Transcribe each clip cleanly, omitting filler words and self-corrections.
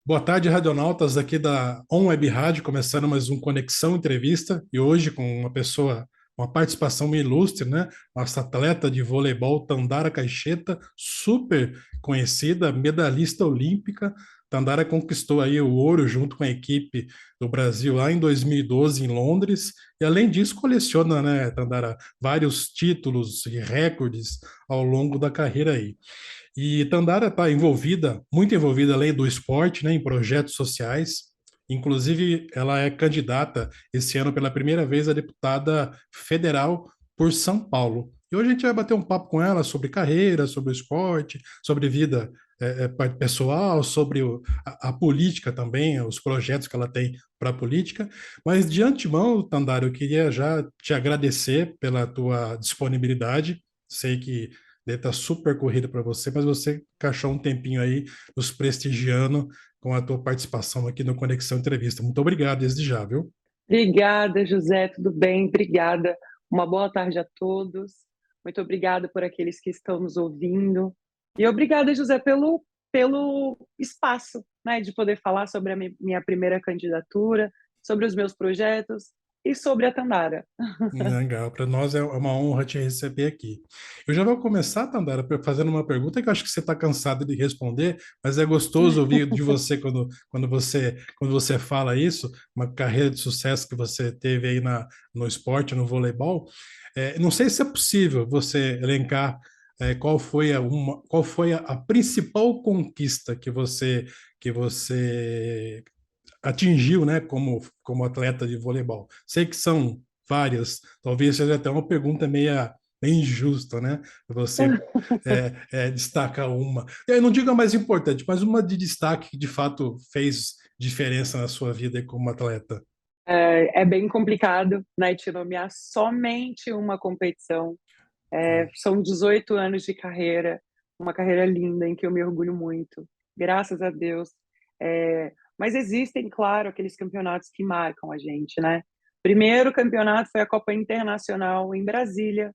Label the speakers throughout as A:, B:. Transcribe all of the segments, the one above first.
A: Boa tarde, radionautas aqui da On Web Rádio, começando mais um Conexão Entrevista, e hoje com uma pessoa, uma participação ilustre, né? Nossa atleta de voleibol, Tandara Caixeta, super conhecida, medalhista olímpica. Tandara conquistou aí o ouro junto com a equipe do Brasil lá em 2012 em Londres, e além disso coleciona, né, Tandara, vários títulos e recordes ao longo da carreira aí. E Tandara está envolvida, muito envolvida além do esporte, né, em projetos sociais. Inclusive, ela é candidata esse ano pela primeira vez a deputada federal por São Paulo. E hoje a gente vai bater um papo com ela sobre carreira, sobre o esporte, sobre vida pessoal, sobre a política também, os projetos que ela tem para a política. Mas de antemão, Tandara, eu queria já te agradecer pela tua disponibilidade. Sei que deve estar super corrido para você, mas você encaixou um tempinho aí nos prestigiando com a tua participação aqui no Conexão Entrevista. Muito obrigado desde já, viu?
B: Obrigada, José, tudo bem? Obrigada. Uma boa tarde a todos. Muito obrigada por aqueles que estão nos ouvindo. E obrigada, José, pelo espaço, né, de poder falar sobre a minha primeira candidatura, sobre os meus projetos e sobre a Tandara.
A: Legal, para nós é uma honra te receber aqui. Eu já vou começar, Tandara, fazendo uma pergunta que eu acho que você está cansado de responder, mas é gostoso ouvir de você quando você fala isso, uma carreira de sucesso que você teve aí no esporte, no voleibol. Não sei se é possível você elencar qual foi a principal conquista que você atingiu, né, como atleta de voleibol. Sei que são várias, talvez seja até uma pergunta meio injusta, né? Você destaca uma. Eu não digo a mais importante, mas uma de destaque que de fato fez diferença na sua vida como atleta.
B: É bem complicado, né, te nomear somente uma competição. São 18 anos de carreira, uma carreira linda em que eu me orgulho muito, graças a Deus. Mas existem, claro, aqueles campeonatos que marcam a gente, né? Primeiro campeonato foi a Copa Internacional em Brasília,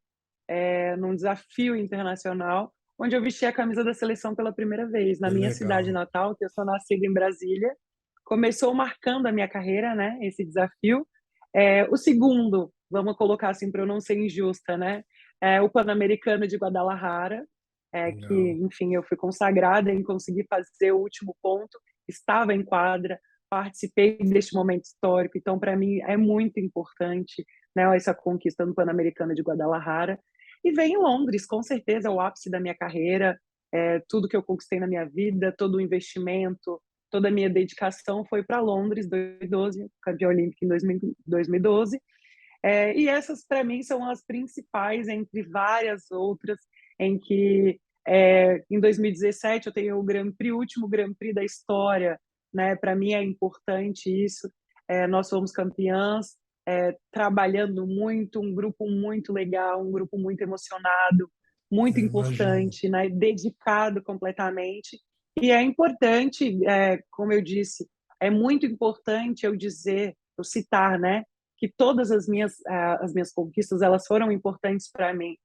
B: num desafio internacional, onde eu vesti a camisa da seleção pela primeira vez, na
A: Que
B: minha cidade
A: legal.
B: natal, que eu sou nascida em Brasília. Começou marcando a minha carreira, né? Esse desafio. O segundo, vamos colocar assim para eu não ser injusta, né? O Pan-Americano de Guadalajara, que,
A: Legal.
B: enfim, eu fui consagrada em conseguir fazer o último ponto, estava em quadra, participei deste momento histórico, então para mim é muito importante, né, essa conquista no Pan-Americano de Guadalajara. E vem em Londres, com certeza, é o ápice da minha carreira, tudo que eu conquistei na minha vida, todo o investimento, toda a minha dedicação foi para Londres, 2012, campeã olímpica em 2012. E essas, para mim, são as principais, entre várias outras, em que em 2017 eu tenho o Grand Prix, o último Grand Prix da história, né? Para mim é importante isso. Nós fomos campeãs, trabalhando muito, um grupo muito legal, um grupo muito emocionado, muito
A: Imagino.
B: importante, né? Dedicado completamente. E é importante, como eu disse, é muito importante eu dizer, eu citar, né? Que todas as minhas conquistas elas foram importantes para mim,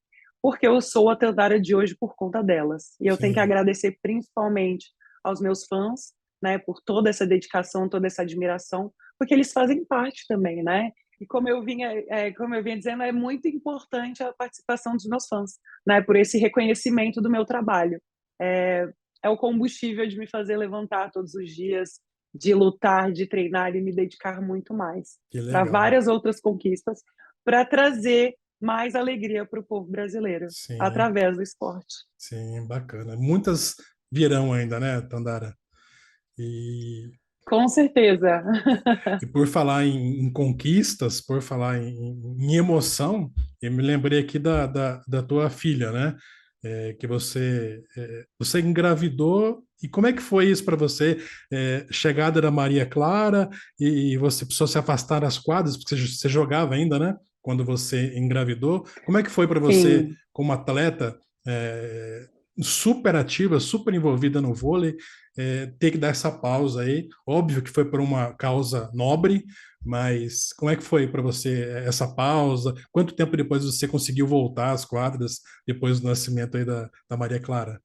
B: porque eu sou a Teodara de hoje por conta delas. E eu tenho que
A: Sim.
B: agradecer principalmente aos meus fãs, né, por toda essa dedicação, toda essa admiração, porque eles fazem parte também, né? E como eu vinha dizendo, é muito importante a participação dos meus fãs, né, por esse reconhecimento do meu trabalho. É, é o combustível de me fazer levantar todos os dias, de lutar, de treinar e me dedicar muito mais
A: Que
B: para
A: legal.
B: várias outras conquistas, para trazer mais alegria para o povo brasileiro
A: Sim,
B: através do esporte.
A: sim, bacana. Muitas virão ainda, né, Tandara? E
B: Com certeza.
A: E por falar em conquistas, por falar em emoção, eu me lembrei aqui da tua filha, né? Que você engravidou. E como é que foi isso para você? Chegada da Maria Clara e você precisou se afastar das quadras, porque você jogava ainda, né? Quando você engravidou. Como é que foi para você,
B: Sim,
A: como atleta, é, super ativa, super envolvida no vôlei? Ter que dar essa pausa aí. Óbvio que foi por uma causa nobre, mas como é que foi para você essa pausa? Quanto tempo depois você conseguiu voltar às quadras depois do nascimento aí da Maria Clara?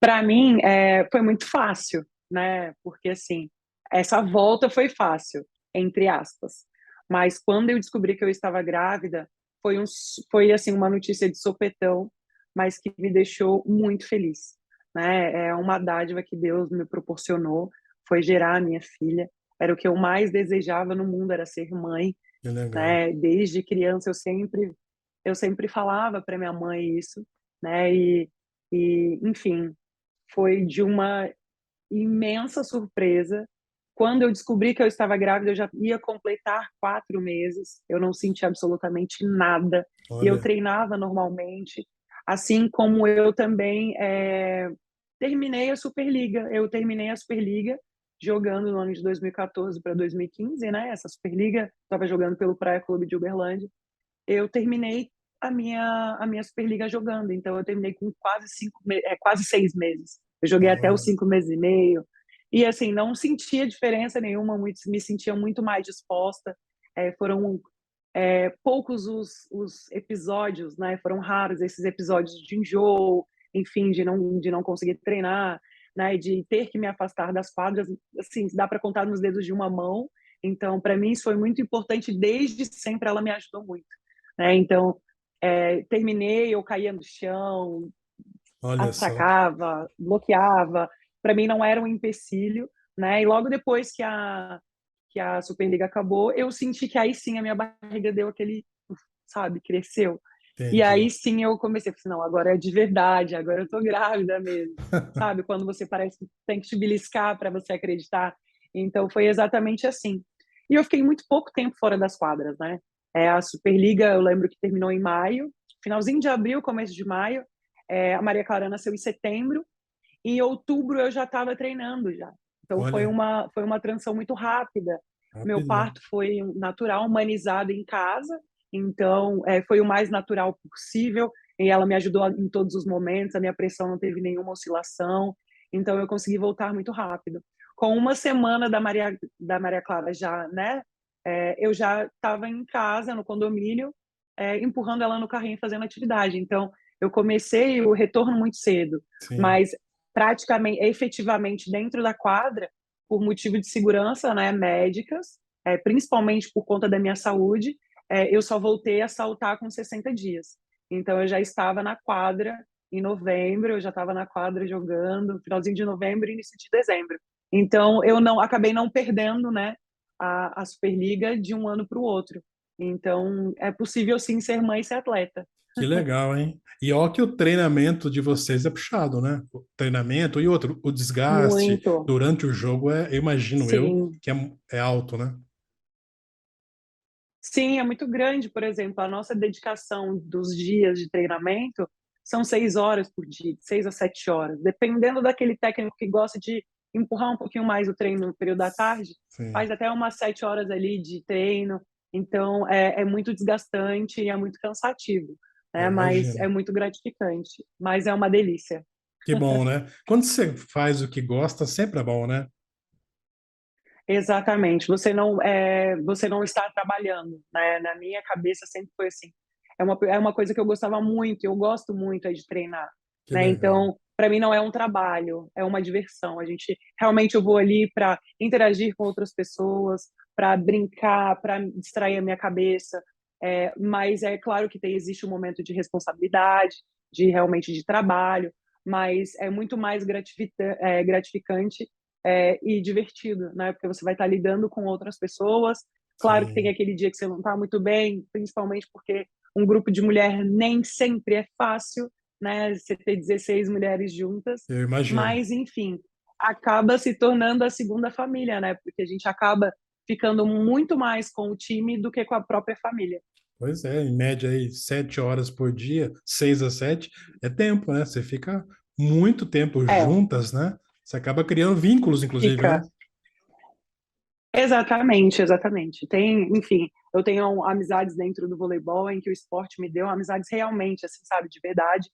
B: Para mim, foi muito fácil, né? Porque assim, essa volta foi fácil, entre aspas. Mas quando eu descobri que eu estava grávida, foi assim uma notícia de sopetão, mas que me deixou muito feliz, né? É uma dádiva que Deus me proporcionou, foi gerar a minha filha. Era o que eu mais desejava no mundo, era ser mãe,
A: Que legal.
B: né? Desde criança eu sempre falava para minha mãe isso, né? Enfim, foi de uma imensa surpresa. Quando eu descobri que eu estava grávida, eu já ia completar 4 meses. Eu não senti absolutamente nada e eu
A: Olha,
B: treinava normalmente, assim como eu também terminei a Superliga. Eu terminei a Superliga jogando no ano de 2014 para 2015, né? Essa Superliga estava jogando pelo Praia Clube de Uberlândia. Eu terminei a minha Superliga jogando, então eu terminei com quase 6 meses. Eu joguei até os
A: olha,
B: 5 meses e meio. E assim, não sentia diferença nenhuma, me sentia muito mais disposta. Foram poucos os episódios, né? Foram raros esses episódios de enjoo, enfim, de não conseguir treinar, né? De ter que me afastar das quadras, assim, dá para contar nos dedos de uma mão. Então, para mim, isso foi muito importante. Desde sempre, ela me ajudou muito, né? Então, terminei, eu caía no chão,
A: olha só.
B: atacava, bloqueava. Para mim, não era um empecilho, né? E logo depois que a Superliga acabou, eu senti que aí sim a minha barriga deu aquele, sabe, cresceu. E
A: Entendi.
B: aí sim eu comecei a pensar, não, agora é de verdade, agora eu tô grávida mesmo. Sabe, quando você parece que tem que te beliscar para você acreditar. Então foi exatamente assim. E eu fiquei muito pouco tempo fora das quadras, né? A Superliga, eu lembro que terminou em maio, finalzinho de abril, começo de maio. A Maria Clara nasceu em setembro, e em outubro eu já estava treinando já. Então foi
A: Olha,
B: uma transição muito rápida. Meu
A: rapidão.
B: parto foi natural, humanizado em casa, então foi o mais natural possível. E ela me ajudou em todos os momentos, a minha pressão não teve nenhuma oscilação, então eu consegui voltar muito rápido. Com uma semana da Maria Clara já, né? Eu já estava em casa, no condomínio, empurrando ela no carrinho, fazendo atividade. Então eu comecei o retorno muito cedo,
A: Sim.
B: mas praticamente, efetivamente dentro da quadra, por motivo de segurança, né, médicas, principalmente por conta da minha saúde, eu só voltei a saltar com 60 dias. Então, eu já estava na quadra em novembro, eu já estava na quadra jogando, finalzinho de novembro e início de dezembro. Então, eu não acabei não perdendo, né, a Superliga de um ano para o outro. Então, é possível sim ser mãe e ser atleta.
A: Que legal, hein? E ó que o treinamento de vocês é puxado, né? O treinamento e outro, o desgaste
B: Muito,
A: durante o jogo eu imagino eu,
B: sim.
A: que é alto, né?
B: Sim, é muito grande. Por exemplo, a nossa dedicação dos dias de treinamento são 6 horas por dia, de 6 a 7 horas. Dependendo daquele técnico que gosta de empurrar um pouquinho mais o treino no período da tarde,
A: Sim,
B: faz até umas 7 horas ali de treino. Então, é muito desgastante e é muito cansativo,
A: eu
B: né? Mas
A: imagino.
B: é muito gratificante. Mas é uma delícia.
A: Que bom, né? Quando você faz o que gosta, sempre é bom, né?
B: Exatamente. Você não está trabalhando, né? Na minha cabeça sempre foi assim. É uma coisa que eu gostava muito, eu gosto muito de treinar,
A: Que
B: né?
A: legal.
B: Então, para mim não é um trabalho, é uma diversão. Eu vou ali para interagir com outras pessoas, para brincar, para distrair a minha cabeça. Mas é claro que existe um momento de responsabilidade, de realmente de trabalho, mas é muito mais gratificante e divertido, né? Porque você vai estar lidando com outras pessoas. Claro que tem
A: Sim,
B: aquele dia que você não está muito bem, principalmente porque um grupo de mulher nem sempre é fácil, né? Você ter 16 mulheres juntas,
A: eu imagino.
B: mas enfim, acaba se tornando a segunda família, né? Porque a gente acaba ficando muito mais com o time do que com a própria família.
A: Pois é, em média aí 7 horas por dia, 6 a 7, é tempo, né? Você fica muito tempo
B: É,
A: juntas, né? Você acaba criando vínculos, inclusive, né?
B: fica. Exatamente, exatamente. Enfim, eu tenho amizades dentro do voleibol em que o esporte me deu amizades realmente, assim, sabe, de verdade.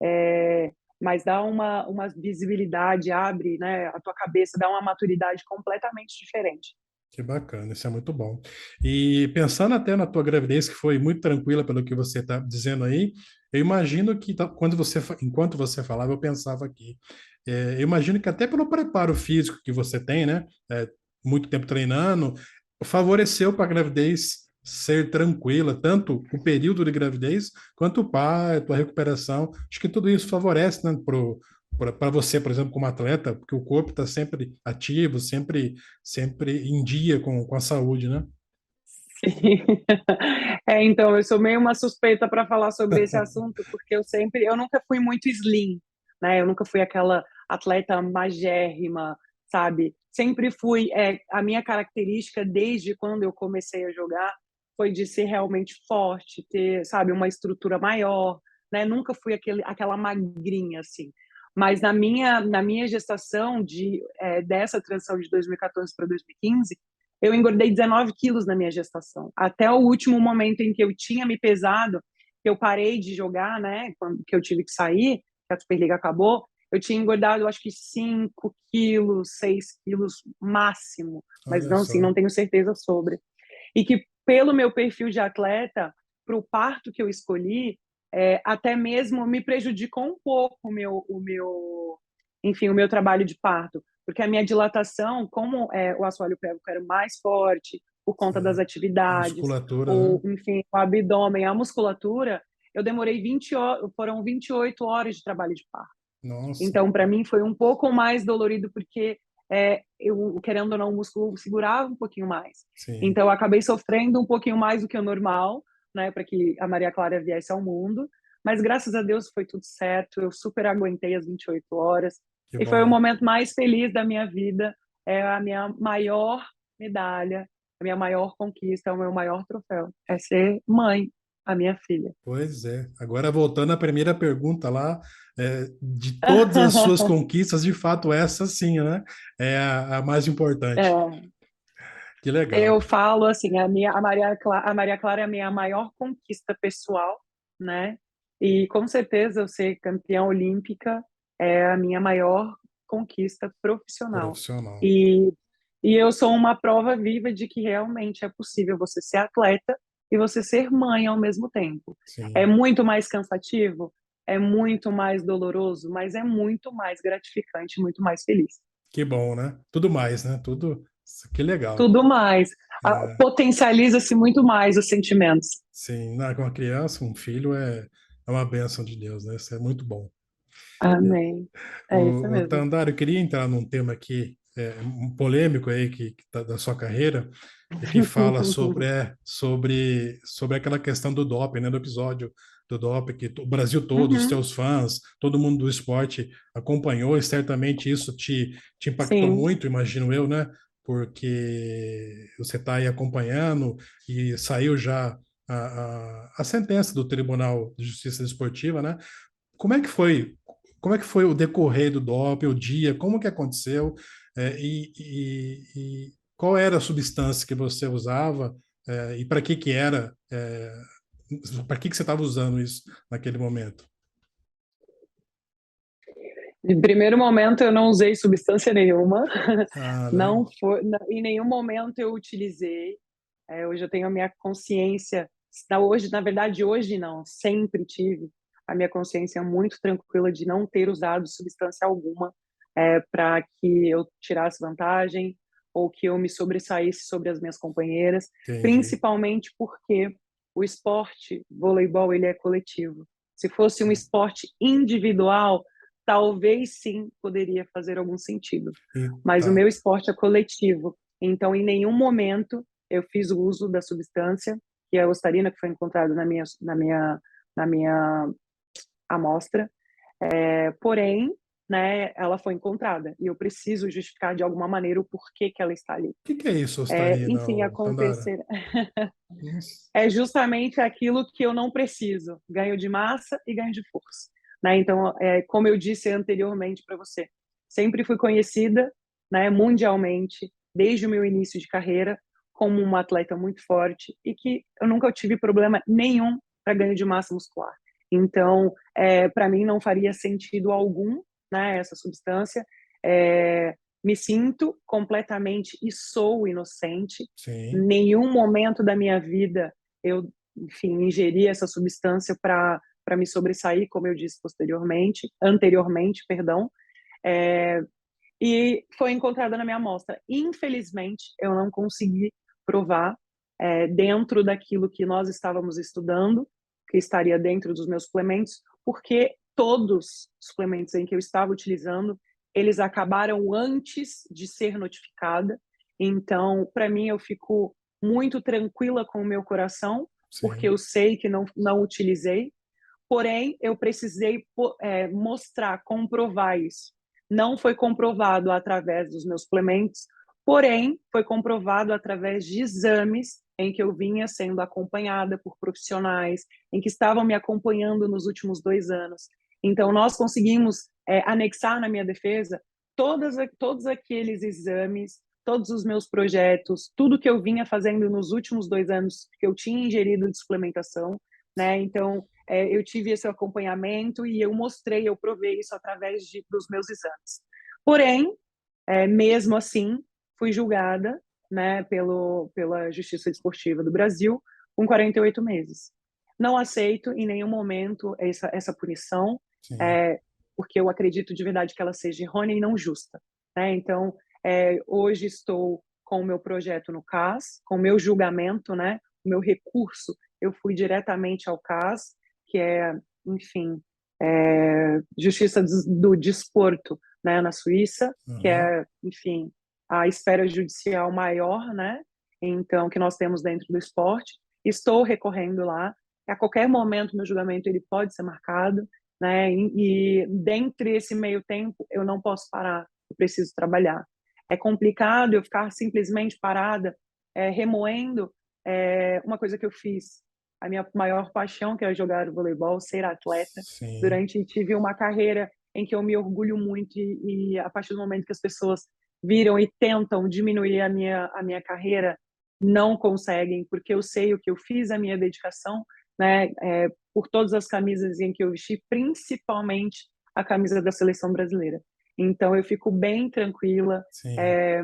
B: É, mas dá uma visibilidade, abre, né, a tua cabeça, dá uma maturidade completamente diferente.
A: Que bacana, isso é muito bom. E pensando até na tua gravidez, que foi muito tranquila pelo que você está dizendo aí, eu imagino que quando enquanto você falava, eu pensava aqui, eu imagino que até pelo preparo físico que você tem, né, muito tempo treinando, favoreceu para a gravidez ser tranquila, tanto o período de gravidez quanto o parto, a recuperação. Acho que tudo isso favorece, né, para você, por exemplo, como atleta, porque o corpo está sempre ativo, sempre em dia com a saúde, né?
B: Sim. Então, eu sou meio uma suspeita para falar sobre esse assunto, porque eu nunca fui muito slim, né? Eu nunca fui aquela atleta magérrima, sabe? Sempre fui, a minha característica desde quando eu comecei a jogar foi de ser realmente forte, ter, sabe, uma estrutura maior, né? Nunca fui aquela magrinha, assim. Mas na minha gestação dessa transição de 2014 para 2015, eu engordei 19 quilos na minha gestação. Até o último momento em que eu tinha me pesado, que eu parei de jogar, né? Quando que eu tive que sair, que a Superliga acabou, eu tinha engordado, eu acho que 5 quilos, 6 quilos máximo. Mas
A: Olha
B: não, assim,
A: só.
B: não tenho certeza sobre. E que pelo meu perfil de atleta, para o parto que eu escolhi, até mesmo me prejudicou um pouco enfim, o meu trabalho de parto, porque a minha dilatação, como o assoalho pélvico era mais forte por conta das
A: Sim.
B: atividades,
A: Musculatura,
B: ou
A: né?
B: enfim, o abdômen, a musculatura, eu demorei 20 horas, foram 28 horas de trabalho de parto.
A: Nossa,
B: Então, para mim, foi um pouco mais dolorido, porque eu, querendo ou não, o músculo segurava um pouquinho mais.
A: sim.
B: Então, eu acabei sofrendo um pouquinho mais do que o normal, né, para que a Maria Clara viesse ao mundo. Mas, graças a Deus, foi tudo certo. Eu super aguentei as 28 horas.
A: Que
B: E foi o
A: bom.
B: momento mais feliz da minha vida. É a minha maior medalha, a minha maior conquista, o meu maior troféu. É ser mãe, a minha filha.
A: Pois é. Agora, voltando à primeira pergunta lá, de todas as suas conquistas, de fato, essa sim, né? É a mais importante.
B: É,
A: Que legal.
B: eu falo assim, a Maria Clara é a minha maior conquista pessoal, né? E com certeza eu ser campeã olímpica é a minha maior conquista profissional.
A: Profissional.
B: E, e eu sou uma prova viva de que realmente é possível você ser atleta e você ser mãe ao mesmo tempo. É
A: Sim.
B: muito mais cansativo, é muito mais doloroso, mas é muito mais gratificante, muito mais feliz.
A: Que bom, né? Tudo mais, né? Tudo. Que legal.
B: Tudo mais. Potencializa-se muito mais os sentimentos.
A: Sim, com uma criança, um filho é uma bênção de Deus, né? Isso é muito bom.
B: Amém. É isso
A: O
B: mesmo.
A: Tandara, eu queria entrar num tema aqui, um polêmico aí que tá da sua carreira, que fala sobre aquela questão do doping, né? Do episódio do doping, que o Brasil todo, os
B: Uhum,
A: teus fãs, todo mundo do esporte acompanhou, e certamente isso te impactou
B: sim,
A: muito, imagino eu, né? Porque você está aí acompanhando e saiu já a sentença do Tribunal de Justiça Desportiva, né? Como é que foi? Como é que foi o decorrer do doping, o dia? Como que aconteceu? E qual era a substância que você usava? E para que era? Para que você estava usando isso naquele momento?
B: de primeiro momento eu não usei substância nenhuma,
A: Ah,
B: não foi, em nenhum momento eu utilizei. Hoje eu tenho a minha consciência, hoje, na verdade, hoje não, sempre tive a minha consciência muito tranquila de não ter usado substância alguma para que eu tirasse vantagem ou que eu me sobressaísse sobre as minhas companheiras,
A: entendi.
B: principalmente porque o esporte, voleibol, ele é coletivo. Se fosse um
A: Sim.
B: esporte individual, talvez sim poderia fazer algum sentido. Mas o
A: Tá.
B: meu esporte é coletivo, então em nenhum momento eu fiz uso da substância, que é a ostarina, que foi encontrada na minha amostra. Porém, né, ela foi encontrada e eu preciso justificar de alguma maneira o porquê que ela está ali.
A: O que é isso, Ostarina,
B: Enfim,
A: Tandara?
B: acontecer
A: Nossa.
B: é justamente aquilo que eu não preciso: ganho de massa e ganho de força. Né? Então, como eu disse anteriormente para você, sempre fui conhecida, né, mundialmente, desde o meu início de carreira, como uma atleta muito forte e que eu nunca tive problema nenhum para ganho de massa muscular. Então, para mim, não faria sentido algum, né, essa substância. É, me sinto completamente e sou inocente. Em
A: sim,
B: nenhum momento da minha vida eu, enfim, ingeri essa substância para me sobressair, como eu disse anteriormente, perdão. É, e foi encontrada na minha amostra. Infelizmente, eu não consegui provar dentro daquilo que nós estávamos estudando, que estaria dentro dos meus suplementos, porque todos os suplementos em que eu estava utilizando, eles acabaram antes de ser notificada. Então, para mim, eu fico muito tranquila com o meu coração, porque
A: sim,
B: eu sei que não utilizei. Porém, eu precisei mostrar, comprovar isso. Não foi comprovado através dos meus suplementos, porém, foi comprovado através de exames em que eu vinha sendo acompanhada por profissionais, em que estavam me acompanhando nos últimos 2 anos. Então, nós conseguimos anexar na minha defesa todos aqueles exames, todos os meus projetos, tudo que eu vinha fazendo nos últimos 2 anos que eu tinha ingerido de suplementação, né? Então, eu tive esse acompanhamento e eu mostrei, eu provei isso através dos meus exames. Porém, mesmo assim, fui julgada, né, pela Justiça Desportiva do Brasil com 48 meses. Não aceito em nenhum momento essa punição,
A: sim.
B: é, porque eu acredito de verdade que ela seja errônea e não justa. Né? Então, hoje estou com o meu projeto no CAS, com o meu julgamento, né, o meu recurso, eu fui diretamente ao CAS, que é, enfim, Justiça do Desporto, né, na Suíça, que
A: Aham,
B: é, enfim, a esfera judicial maior, né, então, que nós temos dentro do esporte. Estou recorrendo lá. A qualquer momento, meu julgamento ele pode ser marcado, né, e dentre esse meio tempo, eu não posso parar, eu preciso trabalhar. É complicado eu ficar simplesmente parada, remoendo uma coisa que eu fiz, a minha maior paixão, que é jogar voleibol, ser atleta.
A: sim,
B: Tive uma carreira em que eu me orgulho muito e a partir do momento que as pessoas viram e tentam diminuir a minha carreira, não conseguem, porque eu sei o que eu fiz, a minha dedicação, né, por todas as camisas em que eu vesti, principalmente a camisa da seleção brasileira. Então eu fico bem tranquila,
A: sim.
B: é,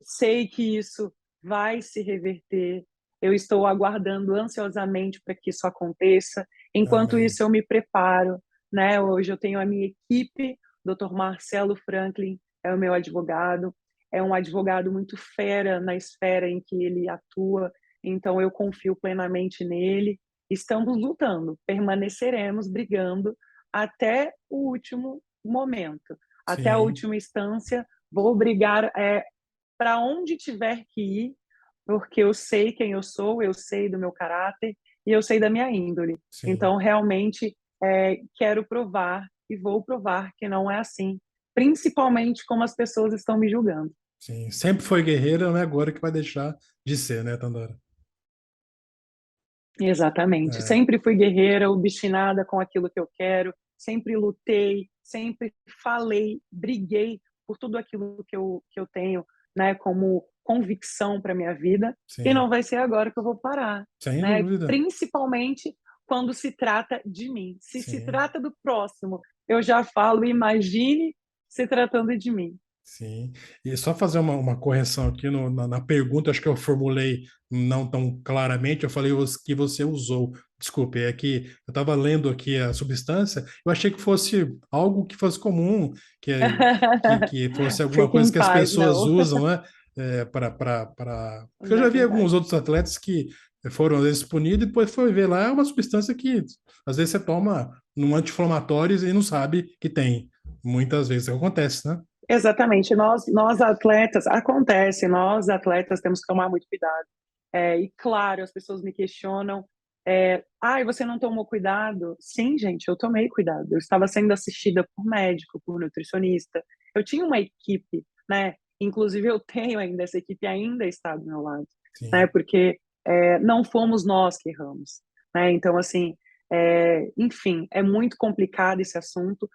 B: sei que isso vai se reverter. Eu estou aguardando ansiosamente para que isso aconteça. Enquanto
A: Amém.
B: isso, eu me preparo, né? Hoje eu tenho a minha equipe, Dr. Marcelo Franklin é o meu advogado, é um advogado muito fera na esfera em que ele atua, então eu confio plenamente nele. Estamos lutando, permaneceremos brigando até o último momento, até a
A: Sim,
B: última instância. Vou brigar para onde tiver que ir, porque eu sei quem eu sou, eu sei do meu caráter e eu sei da minha índole.
A: sim,
B: Então, realmente, quero provar e vou provar que não é assim, principalmente como as pessoas estão me julgando.
A: sim. Sempre foi guerreira, não é agora que vai deixar de ser, né, Tandara?
B: Exatamente.
A: É,
B: Sempre fui guerreira, obstinada com aquilo que eu quero, sempre lutei, sempre falei, briguei por tudo aquilo que eu tenho, né, como convicção para minha vida, e
A: sim,
B: não vai ser agora que eu vou parar,
A: sem
B: né?
A: dúvida.
B: Principalmente quando se trata de mim. Se
A: Sim,
B: trata do próximo, eu já falo, imagine se tratando de mim.
A: sim. E só fazer uma correção aqui na pergunta, acho que eu formulei não tão claramente, eu falei que você usou. Desculpe, é que eu estava lendo aqui a substância, eu achei que fosse algo que fosse comum, que fosse alguma
B: Fique
A: coisa
B: em
A: que as
B: paz,
A: pessoas
B: não.
A: usam, né? Porque eu
B: Não
A: já
B: é
A: vi alguns
B: verdade.
A: outros atletas que foram, às vezes, punidos e depois foi ver lá, é uma substância que, às vezes, você toma num anti-inflamatório e não sabe que tem. Muitas vezes acontece, né?
B: Exatamente. Nós atletas, acontece, nós atletas temos que tomar muito cuidado. E claro, as pessoas me questionam, você não tomou cuidado? Sim, gente, eu tomei cuidado. Eu estava sendo assistida por médico, por nutricionista. Eu tinha uma equipe, né? Inclusive eu tenho ainda, essa equipe ainda está do meu lado, né?
A: Sim,
B: Porque não fomos nós que erramos, né? Então, assim, enfim, é muito complicado esse assunto.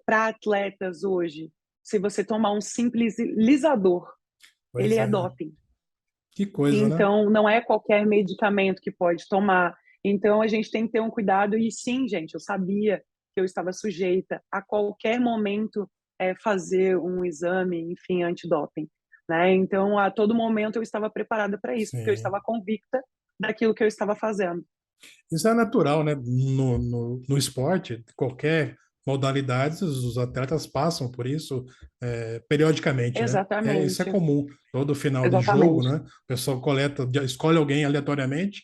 B: Para atletas hoje, se você tomar um simples lisador, ele
A: pois
B: é
A: é.
B: doping.
A: Que coisa, né?
B: Então, não é qualquer medicamento que pode tomar. Então, a gente tem que ter um cuidado. E sim, gente, eu sabia que eu estava sujeita a qualquer momento. fazer um exame, enfim, antidoping, né? Então, a todo momento eu estava preparada para isso, porque eu
A: sim.
B: estava convicta daquilo que eu estava fazendo.
A: Isso é natural, né? No esporte, qualquer modalidade, os atletas passam por isso periodicamente, né? Isso é
B: Exatamente,
A: comum. Todo final de jogo,
B: exatamente.
A: né? O pessoal coleta, escolhe alguém aleatoriamente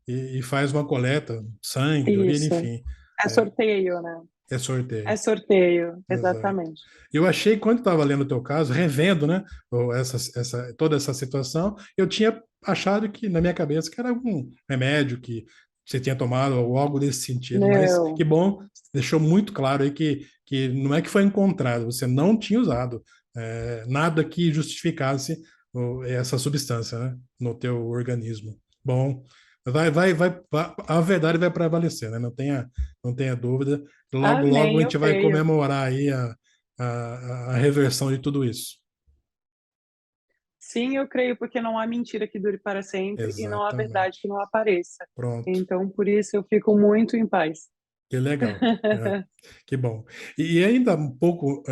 A: e faz uma coleta, sangue, urina,
B: Isso.
A: enfim.
B: É
A: É,
B: sorteio, né?
A: é
B: É
A: sorteio.
B: sorteio,
A: Exato.
B: exatamente.
A: Eu achei, quando estava lendo o teu caso, revendo, né, toda essa situação, eu tinha achado que, na minha cabeça, que era algum remédio que você tinha tomado ou algo desse sentido, mas que
B: Meu,
A: bom, deixou muito claro aí que não é que foi encontrado, você não tinha usado nada que justificasse essa substância, né, no teu organismo. Bom, a verdade vai prevalecer, né, não tenha dúvida. Logo, logo a
B: amém, eu
A: gente vai
B: creio.
A: comemorar aí a reversão de tudo isso.
B: Sim, eu creio, porque não há mentira que dure para sempre e não há verdade que
A: Exatamente.
B: não apareça.
A: Pronto.
B: Então, por isso, eu fico muito em paz.
A: Que legal. É, que bom. E ainda um pouco,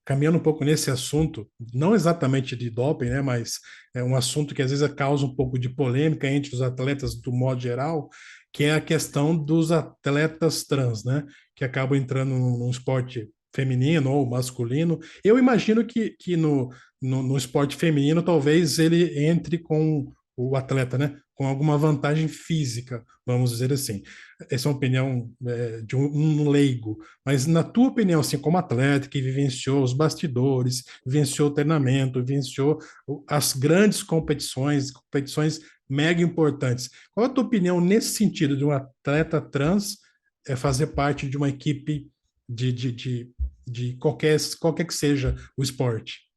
A: caminhando um pouco nesse assunto, não exatamente de doping, né, mas é um assunto que às vezes causa um pouco de polêmica entre os atletas do modo geral, que é a questão dos atletas trans, né, que acabam entrando num esporte feminino ou masculino. Eu imagino que no esporte feminino talvez ele entre com o atleta, né, com alguma vantagem física, vamos dizer assim. Essa é uma opinião de um leigo, mas na tua opinião, assim, como atleta que vivenciou os bastidores, vivenciou o treinamento, vivenciou as grandes competições, competições mega importantes, qual é a tua opinião nesse sentido de um atleta trans fazer parte de uma equipe de, de, de, de qualquer que seja o esporte?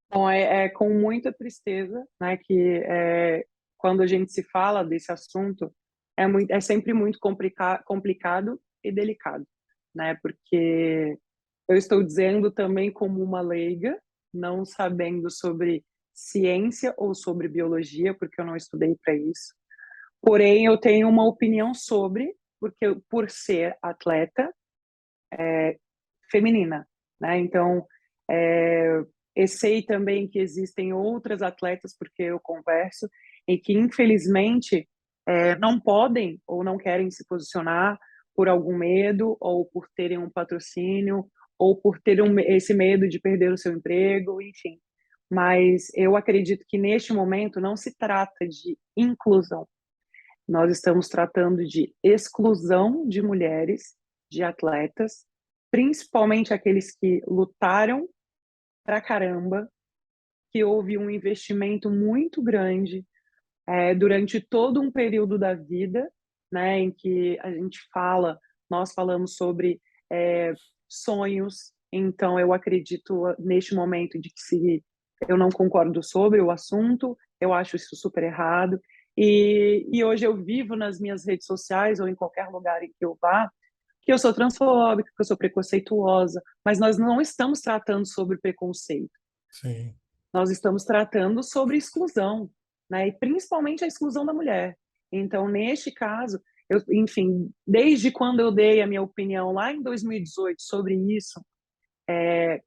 B: Então, é com muita tristeza, né, que quando a gente se fala desse assunto, é sempre muito complicado e delicado, né, porque eu estou dizendo também como uma leiga, não sabendo sobre ciência ou sobre biologia, porque eu não estudei para isso. Porém, eu tenho uma opinião sobre, porque por ser atleta feminina, né? Então, eu sei também que existem outras atletas, porque eu converso, e que infelizmente não podem ou não querem se posicionar por algum medo, ou por terem um patrocínio, ou por ter esse medo de perder o seu emprego, enfim. Mas eu acredito que neste momento não se trata de inclusão, nós estamos tratando de exclusão de mulheres, de atletas, principalmente aqueles que lutaram pra caramba, que houve um investimento muito grande durante todo um período da vida, né, em que a gente fala, nós falamos sobre sonhos. Então, eu acredito neste momento de que se eu não concordo sobre o assunto, eu acho isso super errado. E hoje eu vivo nas minhas redes sociais ou em qualquer lugar em que eu vá, que eu sou transfóbica, que eu sou preconceituosa, mas nós não estamos tratando sobre preconceito,
A: Sim,
B: nós estamos tratando sobre exclusão, né? E principalmente a exclusão da mulher. Então, neste caso, enfim, desde quando eu dei a minha opinião lá em 2018 sobre isso,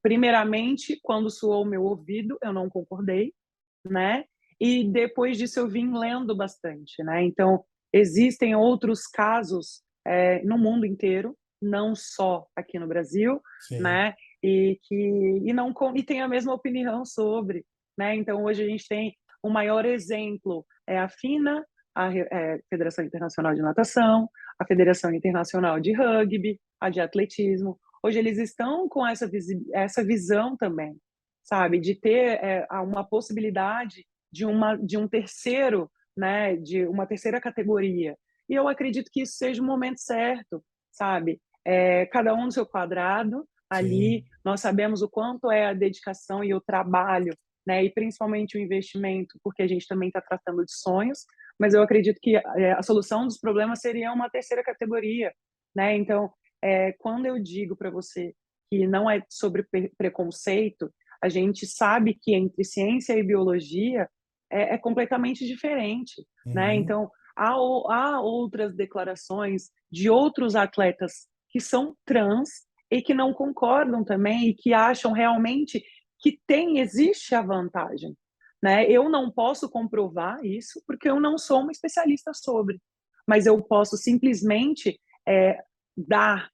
B: primeiramente, quando soou o meu ouvido, eu não concordei, né? E depois disso eu vim lendo bastante, né? Então, existem outros casos no mundo inteiro, não só aqui no Brasil,
A: sim,
B: né? E não e tem a mesma opinião sobre, né? Então, hoje a gente tem o maior exemplo é a FINA, a Federação Internacional de Natação, a Federação Internacional de Rugby, a de atletismo. Hoje eles estão com essa visão também, sabe, de ter uma possibilidade de um terceiro, né, de uma terceira categoria. E eu acredito que isso seja o momento certo, sabe? Cada um no seu quadrado, ali,
A: sim.
B: nós sabemos o quanto é a dedicação e o trabalho, né, e principalmente o investimento, porque a gente também está tratando de sonhos, mas eu acredito que a solução dos problemas seria uma terceira categoria, né? Então, quando eu digo para você que não é sobre preconceito, a gente sabe que entre ciência e biologia é completamente diferente, né?
A: Uhum,
B: Então, há outras declarações de outros atletas que são trans e que não concordam também e que acham realmente que existe a vantagem, né? Eu não posso comprovar isso porque eu não sou uma especialista sobre, mas eu posso simplesmente dar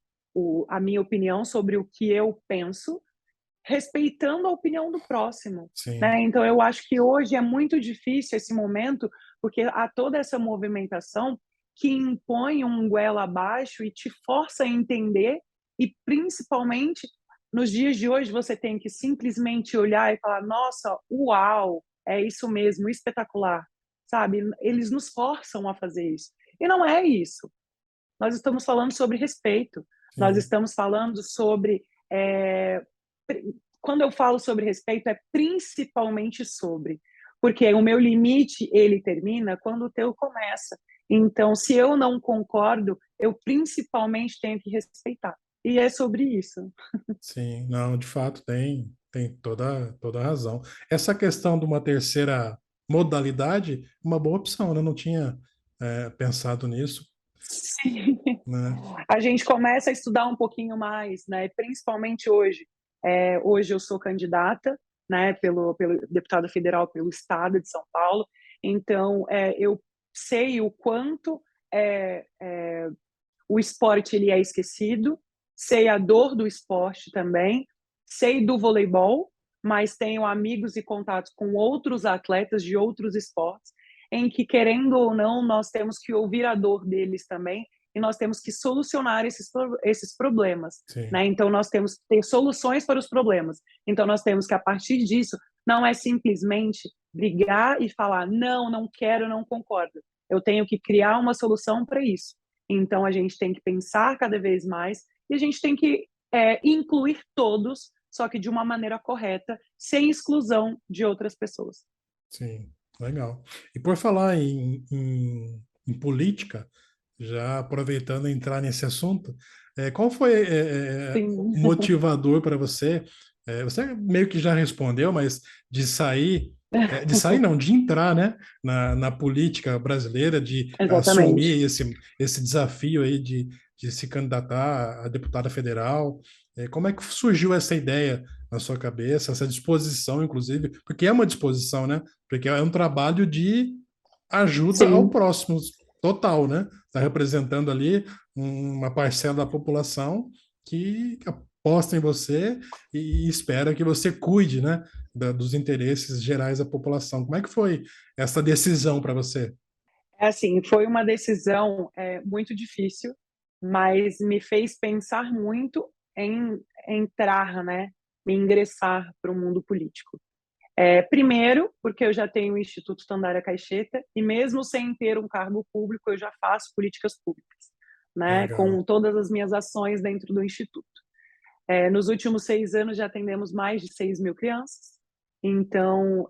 B: a minha opinião sobre o que eu penso, respeitando a opinião do próximo,
A: Sim,
B: né? Então eu acho que hoje é muito difícil esse momento, porque há toda essa movimentação que impõe um goela abaixo e te força a entender, e principalmente nos dias de hoje você tem que simplesmente olhar e falar: "Nossa, uau, é isso mesmo, espetacular", sabe? Eles nos forçam a fazer isso. E não é isso. Nós estamos falando sobre respeito, nós
A: sim,
B: estamos falando sobre. É, quando eu falo sobre respeito, é principalmente sobre, porque o meu limite ele termina quando o teu começa. Então, se eu não concordo, eu principalmente tenho que respeitar. E é sobre isso.
A: sim. Não, de fato, tem toda a razão. Essa questão de uma terceira modalidade, uma boa opção, né? Eu não tinha pensado nisso,
B: Sim.
A: né?
B: A gente começa a estudar um pouquinho mais, né? Principalmente hoje. Hoje eu sou candidata, né? Pelo deputado federal pelo Estado de São Paulo. Então, eu sei o quanto é, é, o esporte ele é esquecido, sei a dor do esporte também, sei do voleibol, mas tenho amigos e contatos com outros atletas de outros esportes, em que, querendo ou não, nós temos que ouvir a dor deles também e nós temos que solucionar esses problemas.
A: Sim,
B: Né? Então, nós temos que ter soluções para os problemas. Então, nós temos que, a partir disso, não é simplesmente brigar e falar, não, não quero, não concordo. Eu tenho que criar uma solução para isso. Então, a gente tem que pensar cada vez mais e a gente tem que incluir todos, só que de uma maneira correta, sem exclusão de outras pessoas.
A: sim, legal. E por falar em política, já aproveitando entrar nesse assunto, qual foi o
B: Sim.
A: motivador para você? Você meio que já respondeu, mas de sair não, de entrar, né, na política brasileira, de
B: Exatamente.
A: assumir esse desafio aí de se candidatar a deputada federal. Como é que surgiu essa ideia na sua cabeça, essa disposição, inclusive, porque é uma disposição, né? Porque é um trabalho de ajuda ao
B: Sim.
A: próximo total, né? Está representando ali uma parcela da população que aposta em você e espera que você cuide, né, dos interesses gerais da população. Como é que foi essa decisão para você?
B: Assim, foi uma decisão muito difícil, mas me fez pensar muito em entrar, né, me ingressar para o mundo político. Primeiro, porque eu já tenho o Instituto Tandara Caixeta e mesmo sem ter um cargo público, eu já faço políticas públicas, né,
A: Legal.
B: com todas as minhas ações dentro do Instituto. Nos últimos 6 anos já atendemos mais de 6.000 crianças, então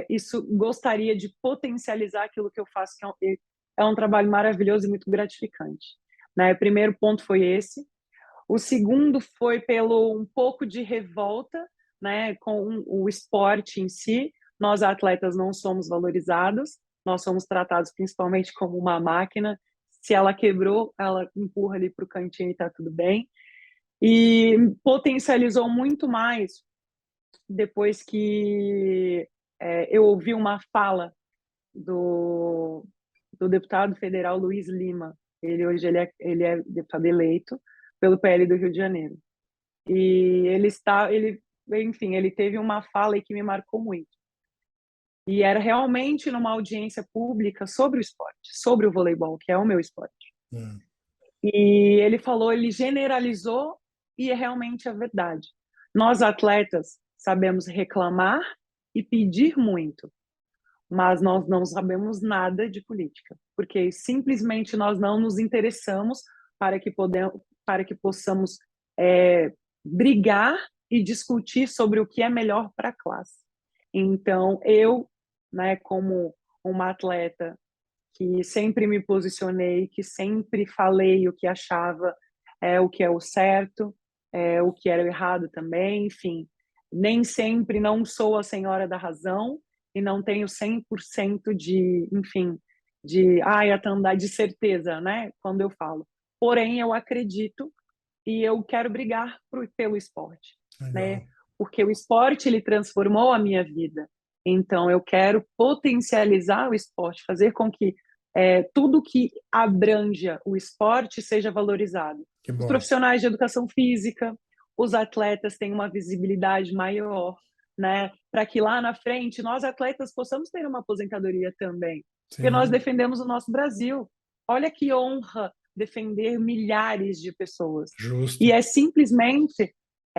B: isso gostaria de potencializar aquilo que eu faço, que é um trabalho maravilhoso e muito gratificante. Né? O primeiro ponto foi esse. O segundo foi pelo um pouco de revolta, né, com o esporte em si. Nós atletas não somos valorizados, nós somos tratados principalmente como uma máquina. Se ela quebrou, ela empurra ali para o cantinho e está tudo bem. E potencializou muito mais depois que eu ouvi uma fala do, do deputado federal Luiz Lima. Ele é deputado eleito pelo PL do Rio de Janeiro. E enfim, ele teve uma fala aí que me marcou muito. E era realmente numa audiência pública sobre o esporte, sobre o voleibol, que é o meu esporte.
A: Hum,
B: E ele falou, ele generalizou e é realmente a verdade. Nós atletas sabemos reclamar e pedir muito, mas nós não sabemos nada de política, porque simplesmente nós não nos interessamos para que possamos brigar e discutir sobre o que é melhor para a classe. Então, eu, né, como uma atleta que sempre me posicionei, que sempre falei o que achava, o que é o certo, o que era o errado também, enfim. Nem sempre não sou a senhora da razão e não tenho 100% de, enfim, de, ai, de certeza, né, quando eu falo. Porém, eu acredito e eu quero brigar pelo esporte, né?
A: Legal.
B: Porque o esporte ele transformou a minha vida. Então eu quero potencializar o esporte, fazer com que tudo que abranja o esporte seja valorizado.
A: Que
B: Os
A: bom.
B: profissionais de educação física, os atletas tenham uma visibilidade maior, né? Para que lá na frente nós atletas possamos ter uma aposentadoria também, porque nós
A: Sim,
B: defendemos o nosso Brasil. Olha que honra defender milhares de pessoas. E
A: justo.
B: é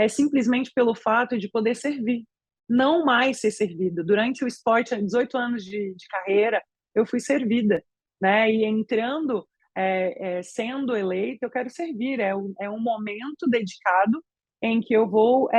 B: simplesmente pelo fato de poder servir, não mais ser servida. Durante o esporte, 18 anos de carreira, eu fui servida, né? E entrando, sendo eleita, eu quero servir. É um momento dedicado em que eu vou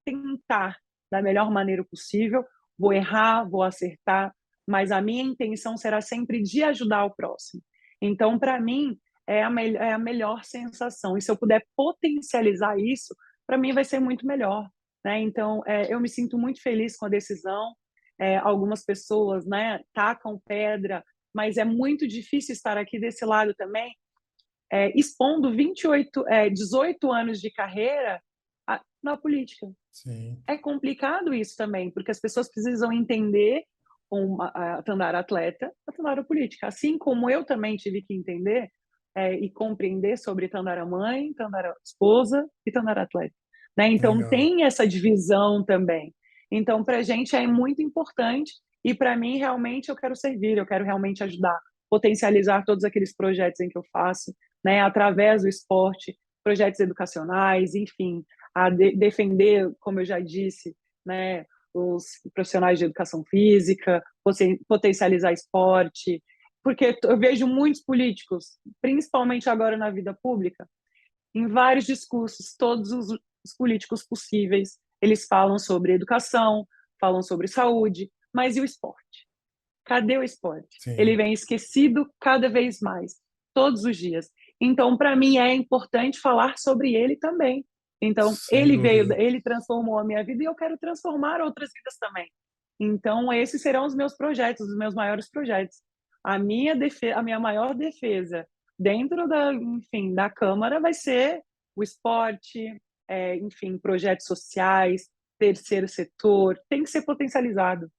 B: tentar da melhor maneira possível, vou errar, vou acertar, mas a minha intenção será sempre de ajudar o próximo. Então, para mim, é a melhor sensação. E se eu puder potencializar isso, para mim vai ser muito melhor. Né? Então, eu me sinto muito feliz com a decisão. Algumas pessoas, né, tacam pedra, mas é muito difícil estar aqui desse lado também, expondo 18 anos de carreira na política.
A: Sim.
B: É complicado isso também, porque as pessoas precisam entender a Tandara atleta, a Tandara política. Assim como eu também tive que entender e compreender sobre Tandara mãe, Tandara esposa e Tandara atleta. Né? Então,
A: Legal.
B: tem essa divisão também. Então, para a gente é muito importante e para mim, realmente, eu quero servir, eu quero realmente ajudar, potencializar todos aqueles projetos em que eu faço, né, através do esporte, projetos educacionais, enfim, defender, como eu já disse, né, os profissionais de educação física, potencializar esporte, porque eu vejo muitos políticos, principalmente agora na vida pública, em vários discursos, todos os políticos possíveis, eles falam sobre educação, falam sobre saúde, mas e o esporte? Cadê o esporte? Ele
A: Sim,
B: vem esquecido cada vez mais, todos os dias. Então, para mim, é importante falar sobre ele também. Então,
A: sem dúvida.
B: ele transformou a minha vida e eu quero transformar outras vidas também. Então, esses serão os meus projetos, os meus maiores projetos. A minha maior defesa dentro enfim, da Câmara vai ser o esporte, enfim, projetos sociais, terceiro setor, tem que ser potencializado